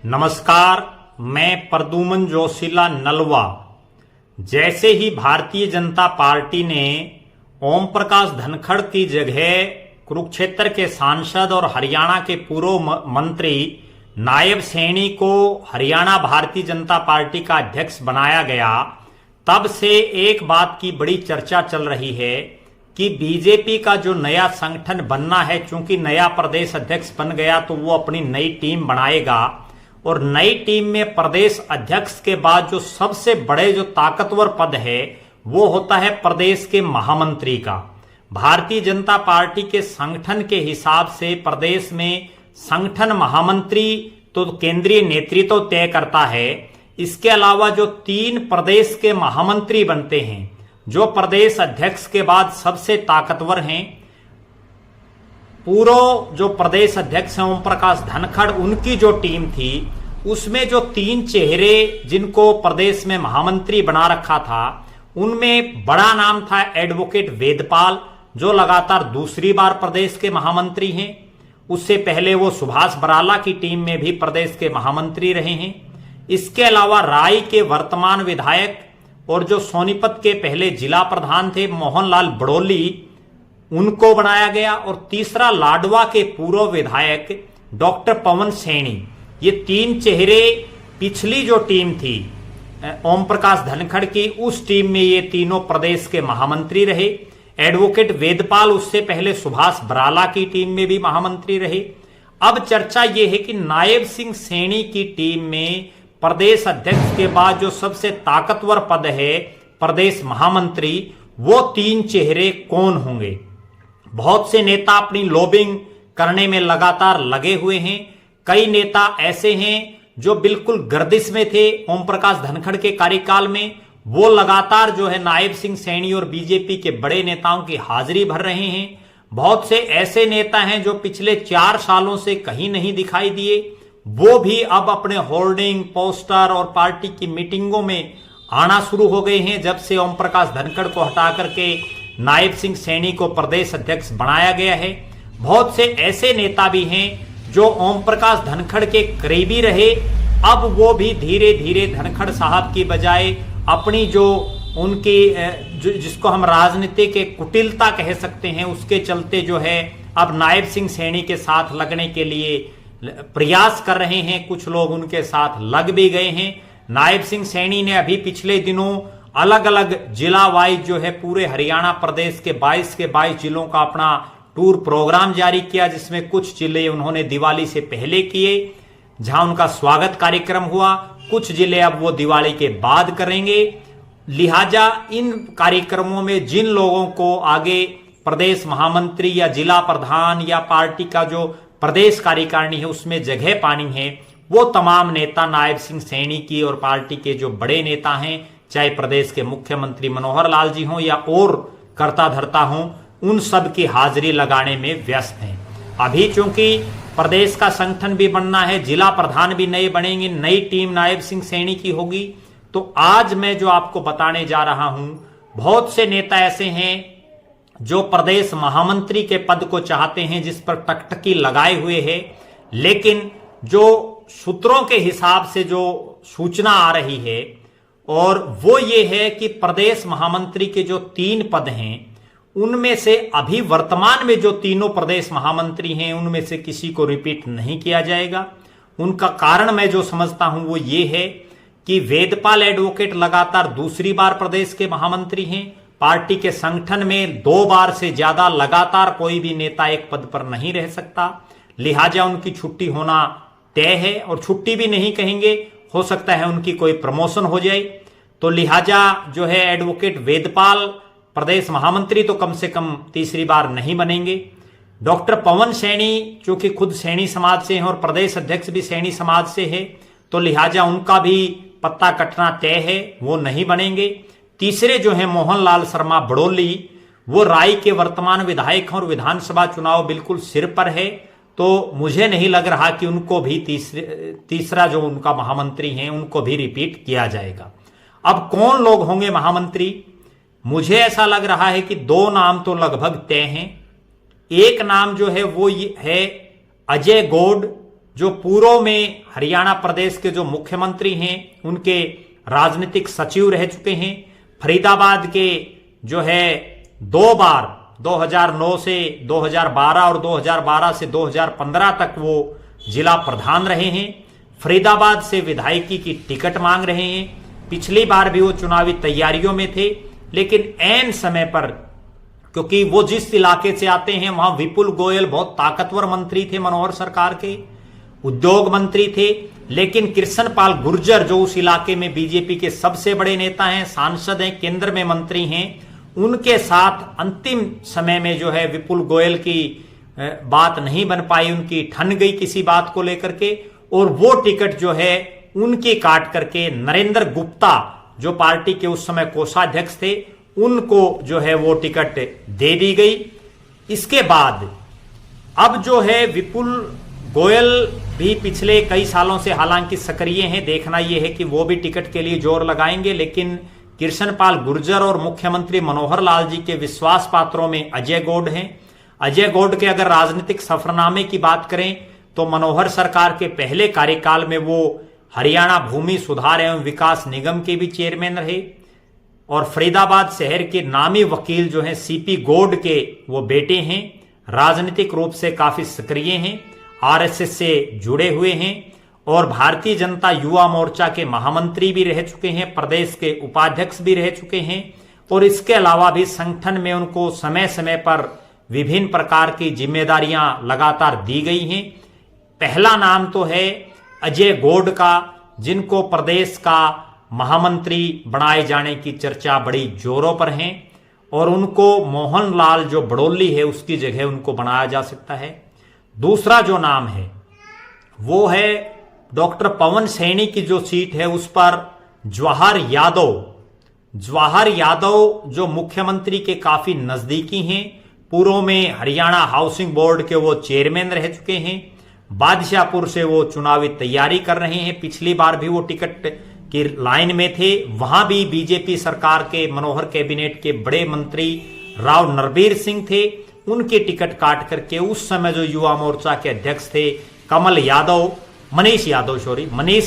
नमस्कार, मैं प्रद्युमन जोशीला नलवा। जैसे ही भारतीय जनता पार्टी ने ओम प्रकाश धनखड़ की जगह कुरुक्षेत्र के सांसद और हरियाणा के पूर्व मंत्री नायब सैनी को हरियाणा भारतीय जनता पार्टी का अध्यक्ष बनाया गया, तब से एक बात की बड़ी चर्चा चल रही है कि बीजेपी का जो नया संगठन बनना है, चूंकि नया प्रदेश अध्यक्ष बन गया तो वो अपनी नई टीम बनाएगा और नई टीम में प्रदेश अध्यक्ष के बाद जो सबसे बड़े जो ताकतवर पद है वो होता है प्रदेश के महामंत्री का। भारतीय जनता पार्टी के संगठन के हिसाब से प्रदेश में संगठन महामंत्री तो केंद्रीय नेतृत्व तय करता है। इसके अलावा जो 3 प्रदेश के महामंत्री बनते हैं, जो प्रदेश अध्यक्ष के बाद सबसे ताकतवर हैं, पूर्व जो प्रदेश अध्यक्ष हैं ओम प्रकाश धनखड़, उनकी जो टीम थी उसमें जो 3 चेहरे जिनको प्रदेश में महामंत्री बना रखा था, उनमें बड़ा नाम था एडवोकेट वेदपाल, जो लगातार दूसरी बार प्रदेश के महामंत्री हैं। उससे पहले वो सुभाष बराला की टीम में भी प्रदेश के महामंत्री रहे हैं। इसके अलावा राय के वर्तमान विधायक और जो सोनीपत के पहले जिला प्रधान थे मोहनलाल बड़ोली, उनको बनाया गया। और तीसरा लाडवा के पूर्व विधायक डॉक्टर पवन सैनी। ये 3 चेहरे पिछली जो टीम थी ओम प्रकाश धनखड़ की, उस टीम में ये तीनों प्रदेश के महामंत्री रहे। एडवोकेट वेदपाल उससे पहले सुभाष बराला की टीम में भी महामंत्री रहे। अब चर्चा ये है कि नायब सिंह सैनी की टीम में प्रदेश अध्यक्ष के बाद जो सबसे ताकतवर पद है प्रदेश महामंत्री, वो 3 चेहरे कौन होंगे। बहुत से नेता अपनी लॉबिंग करने में लगातार लगे हुए हैं। कई नेता ऐसे हैं जो बिल्कुल गर्दिश में थे ओम प्रकाश धनखड़ के कार्यकाल में, वो लगातार जो है नायब सिंह सैनी और बीजेपी के बड़े नेताओं की हाजिरी भर रहे हैं। बहुत से ऐसे नेता हैं जो पिछले 4 सालों से कहीं नहीं दिखाई दिए, वो भी अब अपने होर्डिंग, पोस्टर और पार्टी की मीटिंगों में आना शुरू हो गए हैं जब से ओम प्रकाश धनखड़ को हटा करके नायब सिंह सैनी को प्रदेश अध्यक्ष बनाया गया है। बहुत से ऐसे नेता भी हैं जो ओम प्रकाश धनखड़ के करीबी रहे, अब वो भी धीरे धीरे धनखड़ साहब की बजाय अपनी जो उनकी जिसको हम राजनीति के कुटिलता कह सकते हैं, उसके चलते जो है अब नायब सिंह सैनी के साथ लगने के लिए प्रयास कर रहे हैं। कुछ लोग उनके साथ लग भी गए हैं। नायब सिंह सैनी ने अभी पिछले दिनों अलग अलग जिला वाइज जो है पूरे हरियाणा प्रदेश के 22 जिलों का अपना टूर प्रोग्राम जारी किया, जिसमें कुछ जिले उन्होंने दिवाली से पहले किए जहां उनका स्वागत कार्यक्रम हुआ, कुछ जिले अब वो दिवाली के बाद करेंगे। लिहाजा इन कार्यक्रमों में जिन लोगों को आगे प्रदेश महामंत्री या जिला प्रधान या पार्टी का जो प्रदेश कार्यकारिणी है उसमें जगह पानी है, वो तमाम नेता नायब सिंह सैनी की और पार्टी के जो बड़े नेता हैं, चाहे प्रदेश के मुख्यमंत्री मनोहर लाल जी हों या और कर्ता धर्ता हों, उन सब की हाजिरी लगाने में व्यस्त हैं। अभी चूंकि प्रदेश का संगठन भी बनना है, जिला प्रधान भी नए बनेंगे, नई टीम नायब सिंह सैनी की होगी, तो आज मैं जो आपको बताने जा रहा हूं, बहुत से नेता ऐसे हैं जो प्रदेश महामंत्री के पद को चाहते हैं, जिस पर टकटकी लगाए हुए है, लेकिन जो सूत्रों के हिसाब से जो सूचना आ रही है और वो ये है कि प्रदेश महामंत्री के जो 3 पद हैं, उनमें से अभी वर्तमान में जो तीनों प्रदेश महामंत्री हैं उनमें से किसी को रिपीट नहीं किया जाएगा। उनका कारण मैं जो समझता हूं वो ये है कि वेदपाल एडवोकेट लगातार दूसरी बार प्रदेश के महामंत्री हैं। पार्टी के संगठन में 2 बार से ज्यादा लगातार कोई भी नेता एक पद पर नहीं रह सकता, लिहाजा उनकी छुट्टी होना तय है। और छुट्टी भी नहीं कहेंगे, हो सकता है उनकी कोई प्रमोशन हो जाए। तो लिहाजा जो है एडवोकेट वेदपाल प्रदेश महामंत्री तो कम से कम तीसरी बार नहीं बनेंगे। डॉक्टर पवन सैनी चूंकि खुद सैनी समाज से हैं और प्रदेश अध्यक्ष भी सैनी समाज से है, तो लिहाजा उनका भी पत्ता कटना तय है, वो नहीं बनेंगे। तीसरे जो है मोहनलाल शर्मा बड़ोली, वो राय के वर्तमान विधायक हैं और विधानसभा चुनाव बिल्कुल सिर पर है, तो मुझे नहीं लग रहा कि उनको भी तीसरा जो उनका महामंत्री हैं उनको भी रिपीट किया जाएगा। अब कौन लोग होंगे महामंत्री, मुझे ऐसा लग रहा है कि 2 नाम तो लगभग तय हैं। एक नाम जो है वो है अजय गौड़, जो पूर्व में हरियाणा प्रदेश के जो मुख्यमंत्री हैं उनके राजनीतिक सचिव रह चुके हैं। फरीदाबाद के जो है 2 बार 2009 से 2012 और 2012 से 2015 तक वो जिला प्रधान रहे हैं। फरीदाबाद से विधायकी की टिकट मांग रहे हैं। पिछली बार भी वो चुनावी तैयारियों में थे, लेकिन ऐन समय पर, क्योंकि वो जिस इलाके से आते हैं वहां विपुल गोयल बहुत ताकतवर मंत्री थे, मनोहर सरकार के उद्योग मंत्री थे, लेकिन कृष्णपाल गुर्जर जो उस इलाके में बीजेपी के सबसे बड़े नेता हैं, सांसद हैं, केंद्र में मंत्री हैं, उनके साथ अंतिम समय में जो है विपुल गोयल की बात नहीं बन पाई, उनकी ठन गई किसी बात को लेकर के, और वो टिकट जो है उनकी काट करके नरेंद्र गुप्ता जो पार्टी के उस समय कोषाध्यक्ष थे उनको जो है वो टिकट दे दी गई। इसके बाद अब जो है विपुल गोयल भी पिछले कई सालों से हालांकि सक्रिय हैं, देखना यह है कि वो भी टिकट के लिए जोर लगाएंगे, लेकिन कृष्णपाल गुर्जर और मुख्यमंत्री मनोहर लाल जी के विश्वास पात्रों में अजय गौड़ हैं। अजय गौड़ के अगर राजनीतिक सफरनामे की बात करें तो मनोहर सरकार के पहले कार्यकाल में वो हरियाणा भूमि सुधार एवं विकास निगम के भी चेयरमैन रहे, और फरीदाबाद शहर के नामी वकील जो हैं सीपी गौड़ के वो बेटे हैं, राजनीतिक रूप से काफी सक्रिय हैं, आरएसएस से जुड़े हुए हैं, और भारतीय जनता युवा मोर्चा के महामंत्री भी रह चुके हैं, प्रदेश के उपाध्यक्ष भी रह चुके हैं, और इसके अलावा भी संगठन में उनको समय समय पर विभिन्न प्रकार की जिम्मेदारियां लगातार दी गई हैं। पहला नाम तो है अजय गौड़ का, जिनको प्रदेश का महामंत्री बनाए जाने की चर्चा बड़ी जोरों पर है, और उनको मोहन लाल जो बड़ोली है उसकी जगह उनको बनाया जा सकता है। दूसरा जो नाम है वो है डॉक्टर पवन सैनी की जो सीट है उस पर जवाहर यादव। जवाहर यादव जो मुख्यमंत्री के काफी नजदीकी हैं, पूर्व में हरियाणा हाउसिंग बोर्ड के वो चेयरमैन रह चुके हैं, बादशाहपुर से वो चुनावी तैयारी कर रहे हैं, पिछली बार भी वो टिकट की लाइन में थे, वहां भी बीजेपी सरकार के मनोहर कैबिनेट के बड़े मंत्री राव नरबीर सिंह थे, उनकी टिकट काट करके उस समय जो युवा मोर्चा के अध्यक्ष थे मनीष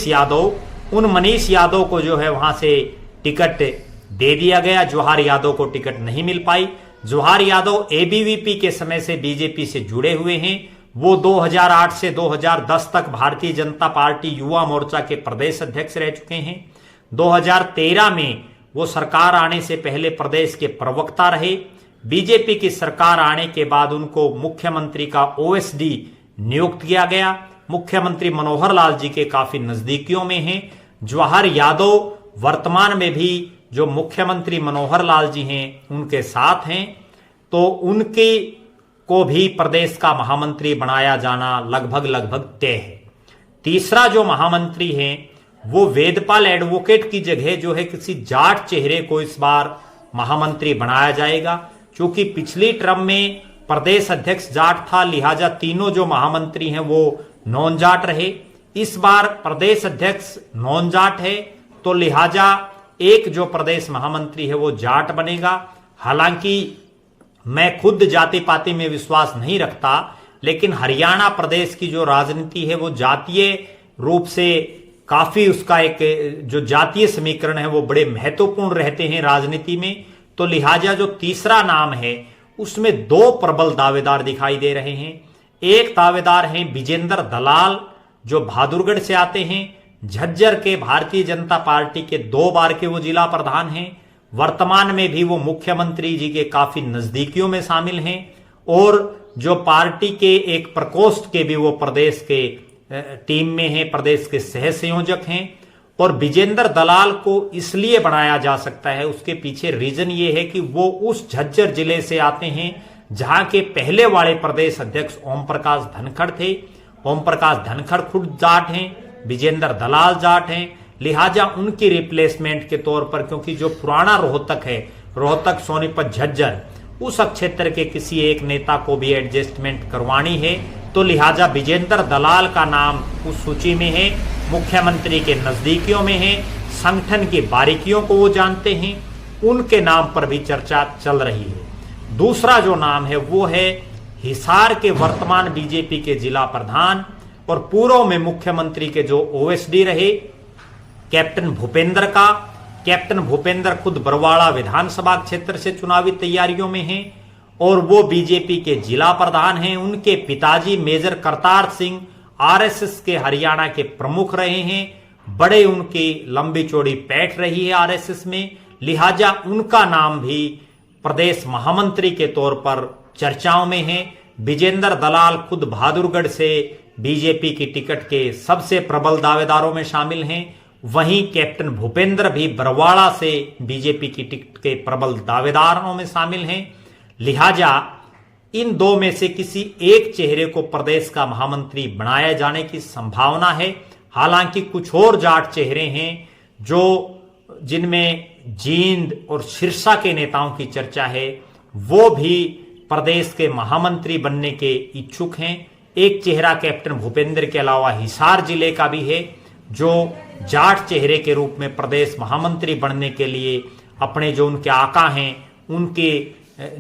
यादव, उन मनीष यादव को जो है वहां से टिकट दे दिया गया। जवाहर यादव को टिकट नहीं मिल पाई। जवाहर यादव एबीवीपी के समय से बीजेपी से जुड़े हुए हैं, वो 2008 से 2010 तक भारतीय जनता पार्टी युवा मोर्चा के प्रदेश अध्यक्ष रह चुके हैं। 2013 में वो सरकार आने से पहले प्रदेश के प्रवक्ता रहे। बीजेपी की सरकार आने के बाद उनको मुख्यमंत्री का ओएसडी नियुक्त किया गया। मुख्यमंत्री मनोहर लाल जी के काफी नजदीकियों में हैं। जवाहर यादव वर्तमान में भी जो मुख्यमंत्री मनोहर लाल जी हैं उनके साथ हैं, तो उनके को भी प्रदेश का महामंत्री बनाया जाना लगभग तय है। तीसरा जो महामंत्री हैं वो वेदपाल एडवोकेट की जगह जो है किसी जाट चेहरे को इस बार महामंत्री बनाया जाएगा। क्योंकि पिछली टर्म में प्रदेश अध्यक्ष जाट था, लिहाजा तीनों जो महामंत्री हैं वो नॉन जाट रहे। इस बार प्रदेश अध्यक्ष नॉन जाट है, तो लिहाजा एक जो प्रदेश महामंत्री है वो जाट बनेगा। हालांकि मैं खुद जाति पाति में विश्वास नहीं रखता, लेकिन हरियाणा प्रदेश की जो राजनीति है वो जातीय रूप से काफी उसका एक जो जातीय समीकरण है वो बड़े महत्वपूर्ण रहते हैं राजनीति में। तो लिहाजा जो तीसरा नाम है उसमें 2 प्रबल दावेदार दिखाई दे रहे हैं। एक दावेदार हैं विजेंद्र दलाल जो बहादुरगढ़ से आते हैं, झज्जर के भारतीय जनता पार्टी के 2 बार के वो जिला प्रधान हैं, वर्तमान में भी वो मुख्यमंत्री जी के काफी नजदीकियों में शामिल हैं, और जो पार्टी के एक प्रकोष्ठ के भी वो प्रदेश के टीम में हैं, प्रदेश के सह संयोजक हैं। और विजेंद्र दलाल को इसलिए बनाया जा सकता है, उसके पीछे रीजन ये है कि वो उस झज्जर जिले से आते हैं जहां के पहले वाले प्रदेश अध्यक्ष ओम प्रकाश धनखड़ थे। ओम प्रकाश धनखड़ खुद जाट हैं, विजेंद्र दलाल जाट हैं, लिहाजा उनकी रिप्लेसमेंट के तौर पर, क्योंकि जो पुराना रोहतक है, रोहतक सोनीपत झज्जर, उस क्षेत्र के किसी एक नेता को भी एडजस्टमेंट करवानी है, तो लिहाजा विजेंद्र दलाल का नाम उस सूची में है, मुख्यमंत्री के नजदीकियों में है, संगठन की बारीकियों को वो जानते हैं, उनके नाम पर भी चर्चा चल रही है। दूसरा जो नाम है वो है हिसार के वर्तमान बीजेपी के जिला प्रधान और पूर्व में मुख्यमंत्री के जो ओएसडी रहे कैप्टन भूपेंद्र का, कैप्टन भूपेंद्र खुद बरवाड़ा विधानसभा क्षेत्र से चुनावी तैयारियों में हैं और वो बीजेपी के जिला प्रधान हैं। उनके पिताजी मेजर करतार सिंह आरएसएस के हरियाणा के प्रमुख रहे हैं। बड़े उनकी लंबी चौड़ी पैठ रही है आरएसएस में, लिहाजा उनका नाम भी प्रदेश महामंत्री के तौर पर चर्चाओं में है। विजेंद्र दलाल खुद बहादुरगढ़ से बीजेपी की टिकट के सबसे प्रबल दावेदारों में शामिल हैं। वहीं कैप्टन भूपेंद्र भी बरवाड़ा से बीजेपी की टिकट के प्रबल दावेदारों में शामिल हैं। लिहाजा इन दो में से किसी एक चेहरे को प्रदेश का महामंत्री बनाया जाने की संभावना है। हालांकि कुछ और जाट चेहरे हैं जो जिनमें जींद और सिरसा के नेताओं की चर्चा है, वो भी प्रदेश के महामंत्री बनने के इच्छुक हैं। एक चेहरा कैप्टन भूपेंद्र के अलावा हिसार जिले का भी है जो जाट चेहरे के रूप में प्रदेश महामंत्री बनने के लिए अपने जो उनके आका हैं उनके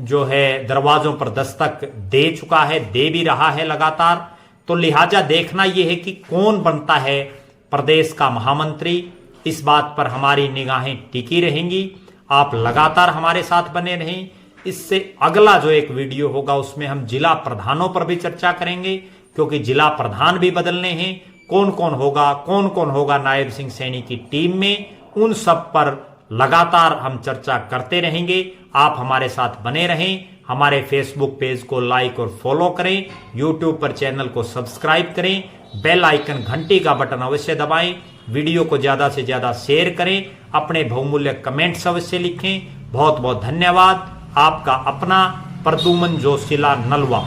जो है दरवाजों पर दस्तक दे चुका है, दे भी रहा है लगातार। तो लिहाजा देखना यह है कि कौन बनता है प्रदेश का महामंत्री। इस बात पर हमारी निगाहें टिकी रहेंगी। आप लगातार हमारे साथ बने रहें। इससे अगला जो एक वीडियो होगा उसमें हम जिला प्रधानों पर भी चर्चा करेंगे, क्योंकि जिला प्रधान भी बदलने हैं। कौन कौन होगा नायब सिंह सैनी की टीम में, उन सब पर लगातार हम चर्चा करते रहेंगे। आप हमारे साथ बने रहें। हमारे फेसबुक पेज को लाइक और फॉलो करें, यूट्यूब पर चैनल को सब्सक्राइब करें, बेल आइकन घंटी का बटन अवश्य दबाएं, वीडियो को ज्यादा से ज्यादा शेयर करें, अपने बहुमूल्य कमेंट्स अवश्य लिखें। बहुत बहुत धन्यवाद। आपका अपना प्रद्युमन जोशीला नलवा।